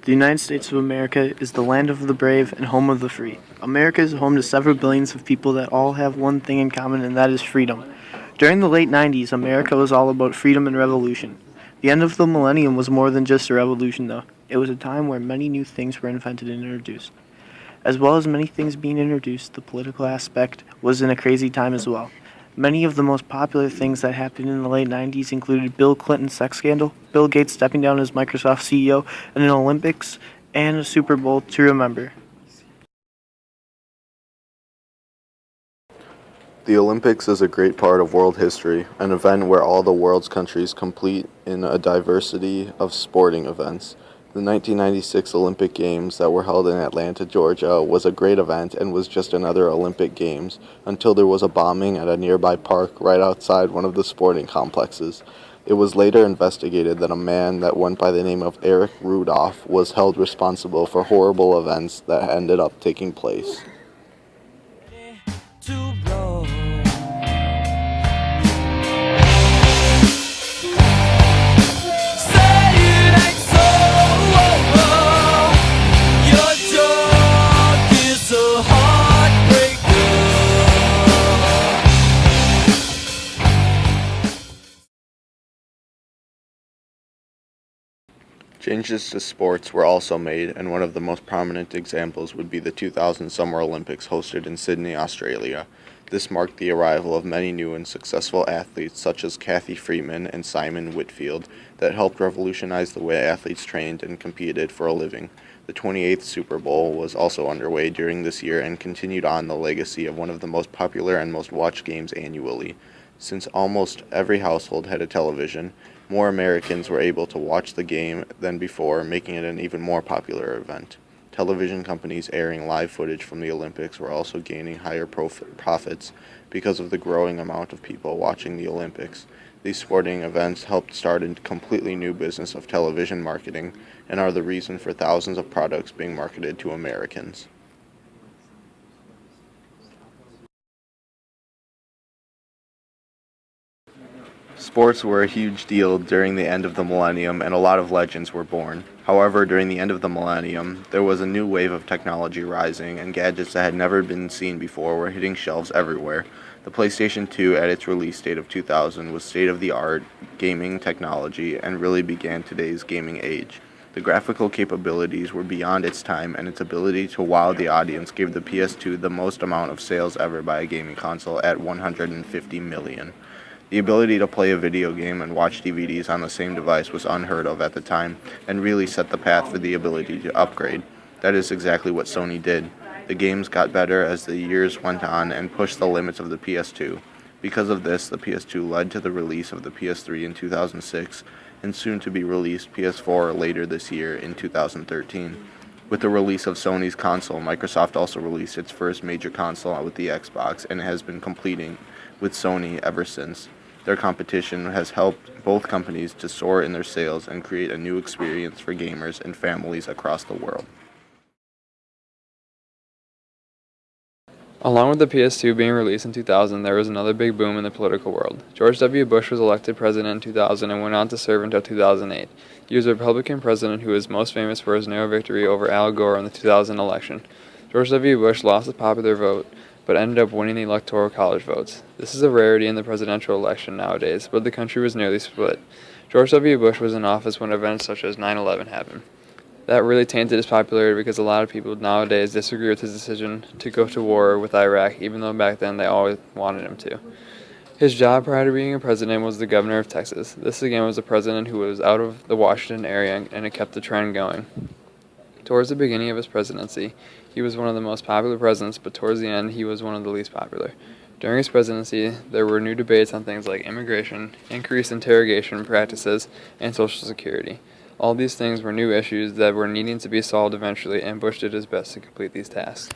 The United States of America is the land of the brave and home of the free. America is home to several billions of people that all have one thing in common, and that is freedom. During the late 90s, America was all about freedom and revolution. The end of the millennium was more than just a revolution, though. It was a time where many new things were invented and introduced. As well as many things being introduced, the political aspect was in a crazy time as well. Many of the most popular things that happened in the late 90s included Bill Clinton's sex scandal, Bill Gates stepping down as Microsoft CEO, and an Olympics and a Super Bowl to remember. The Olympics is a great part of world history, an event where all the world's countries compete in a diversity of sporting events. The 1996 Olympic Games that were held in Atlanta, Georgia, was a great event and was just another Olympic Games until there was a bombing at a nearby park right outside one of the sporting complexes. It was later investigated that a man that went by the name of Eric Rudolph was held responsible for horrible events that ended up taking place. Changes to sports were also made, and one of the most prominent examples would be the 2000 Summer Olympics hosted in Sydney, Australia. This marked the arrival of many new and successful athletes such as Kathy Freeman and Simon Whitfield that helped revolutionize the way athletes trained and competed for a living. The 28th Super Bowl was also underway during this year and continued on the legacy of one of the most popular and most watched games annually. Since almost every household had a television, more Americans were able to watch the game than before, making it an even more popular event. Television companies airing live footage from the Olympics were also gaining higher profits because of the growing amount of people watching the Olympics. These sporting events helped start a completely new business of television marketing and are the reason for thousands of products being marketed to Americans. Sports were a huge deal during the end of the millennium, and a lot of legends were born. However, during the end of the millennium, there was a new wave of technology rising, and gadgets that had never been seen before were hitting shelves everywhere. The PlayStation 2 at its release date of 2000 was state-of-the-art gaming technology and really began today's gaming age. The graphical capabilities were beyond its time, and its ability to wow the audience gave the PS2 the most amount of sales ever by a gaming console at 150 million. The ability to play a video game and watch DVDs on the same device was unheard of at the time and really set the path for the ability to upgrade. That is exactly what Sony did. The games got better as the years went on and pushed the limits of the PS2. Because of this, the PS2 led to the release of the PS3 in 2006 and soon to be released PS4 later this year in 2013. With the release of Sony's console, Microsoft also released its first major console with the Xbox and has been competing with Sony ever since. Their competition has helped both companies to soar in their sales and create a new experience for gamers and families across the world. Along with the PS2 being released in 2000, there was another big boom in the political world. George W. Bush was elected president in 2000 and went on to serve until 2008. He was a Republican president who was most famous for his narrow victory over Al Gore in the 2000 election. George W. Bush lost the popular vote, but ended up winning the Electoral College votes. This is a rarity in the presidential election nowadays, but the country was nearly split. George W. Bush was in office when events such as 9/11 happened. That really tainted his popularity because a lot of people nowadays disagree with his decision to go to war with Iraq, even though back then they always wanted him to. His job prior to being a president was the governor of Texas. This again was a president who was out of the Washington area, and it kept the trend going. Towards the beginning of his presidency, he was one of the most popular presidents, but towards the end, he was one of the least popular. During his presidency, there were new debates on things like immigration, increased interrogation practices, and Social Security. All these things were new issues that were needing to be solved eventually, and Bush did his best to complete these tasks.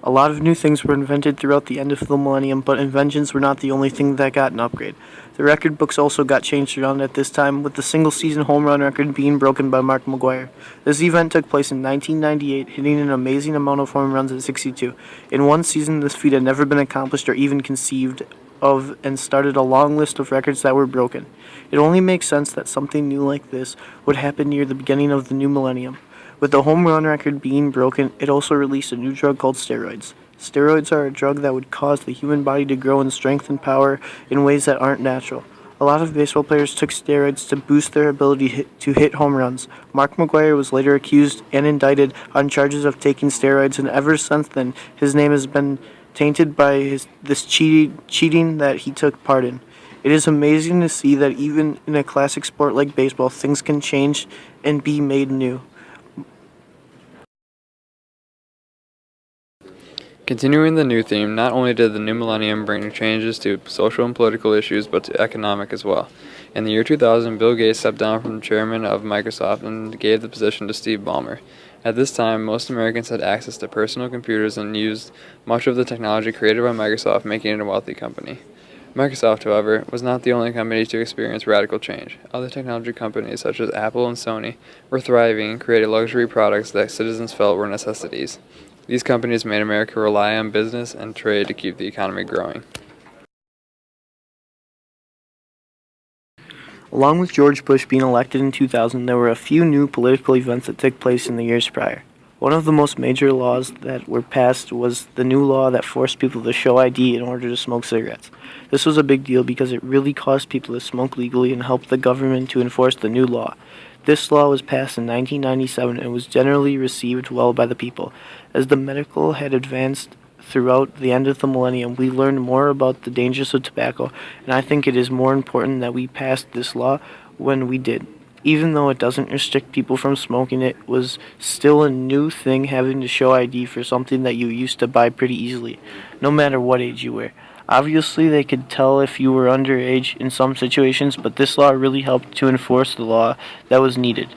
A lot of new things were invented throughout the end of the millennium, but inventions were not the only thing that got an upgrade. The record books also got changed around at this time, with the single-season home run record being broken by Mark McGwire. This event took place in 1998, hitting an amazing amount of home runs at 62. In one season, this feat had never been accomplished or even conceived of, and started a long list of records that were broken. It only makes sense that something new like this would happen near the beginning of the new millennium. With the home run record being broken, it also released a new drug called steroids. Steroids are a drug that would cause the human body to grow in strength and power in ways that aren't natural. A lot of baseball players took steroids to boost their ability to hit home runs. Mark McGwire was later accused and indicted on charges of taking steroids, and ever since then, his name has been tainted by this cheating that he took part in. It is amazing to see that even in a classic sport like baseball, things can change and be made new. Continuing the new theme, not only did the new millennium bring changes to social and political issues, but to economic as well. In the year 2000, Bill Gates stepped down from chairman of Microsoft and gave the position to Steve Ballmer. At this time, most Americans had access to personal computers and used much of the technology created by Microsoft, making it a wealthy company. Microsoft, however, was not the only company to experience radical change. Other technology companies, such as Apple and Sony, were thriving and created luxury products that citizens felt were necessities. These companies made America rely on business and trade to keep the economy growing. Along with George Bush being elected in 2000, there were a few new political events that took place in the years prior. One of the most major laws that were passed was the new law that forced people to show ID in order to smoke cigarettes. This was a big deal because it really caused people to smoke legally and helped the government to enforce the new law. This law was passed in 1997 and was generally received well by the people. As the medical had advanced throughout the end of the millennium, we learned more about the dangers of tobacco, and I think it is more important that we passed this law when we did. Even though it doesn't restrict people from smoking, it was still a new thing having to show ID for something that you used to buy pretty easily, no matter what age you were. Obviously, they could tell if you were underage in some situations, but this law really helped to enforce the law that was needed.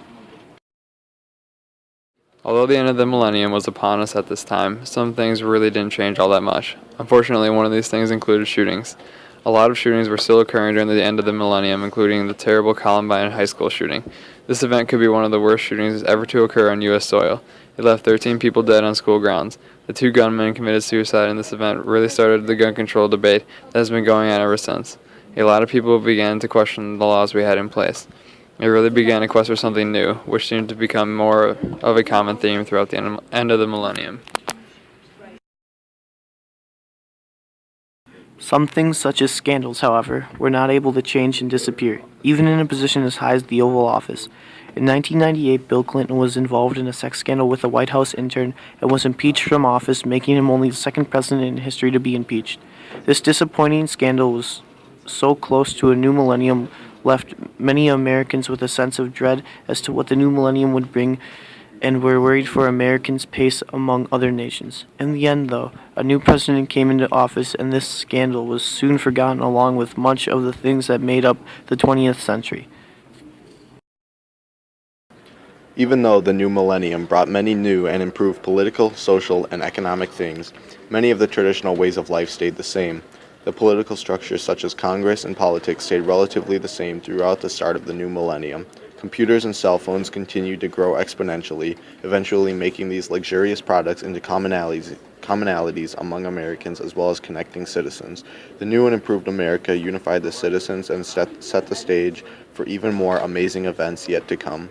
Although the end of the millennium was upon us at this time, some things really didn't change all that much. Unfortunately, one of these things included shootings. A lot of shootings were still occurring during the end of the millennium, including the terrible Columbine high school shooting. This event could be one of the worst shootings ever to occur on U.S. soil. It left 13 people dead on school grounds. The two gunmen committed suicide, and this event really started the gun control debate that has been going on ever since. A lot of people began to question the laws we had in place. It really began a quest for something new, which seemed to become more of a common theme throughout the end of the millennium. Some things, such as scandals, however, were not able to change and disappear, even in a position as high as the Oval Office. In 1998, Bill Clinton was involved in a sex scandal with a White House intern and was impeached from office, making him only the second president in history to be impeached. This disappointing scandal was so close to a new millennium left many Americans with a sense of dread as to what the new millennium would bring, and were worried for Americans' pace among other nations. In the end, though, a new president came into office, and this scandal was soon forgotten along with much of the things that made up the 20th century. Even though the new millennium brought many new and improved political, social, and economic things, many of the traditional ways of life stayed the same. The political structures such as Congress and politics stayed relatively the same throughout the start of the new millennium. Computers and cell phones continued to grow exponentially, eventually making these luxurious products into commonalities among Americans as well as connecting citizens. The new and improved America unified the citizens and set the stage for even more amazing events yet to come.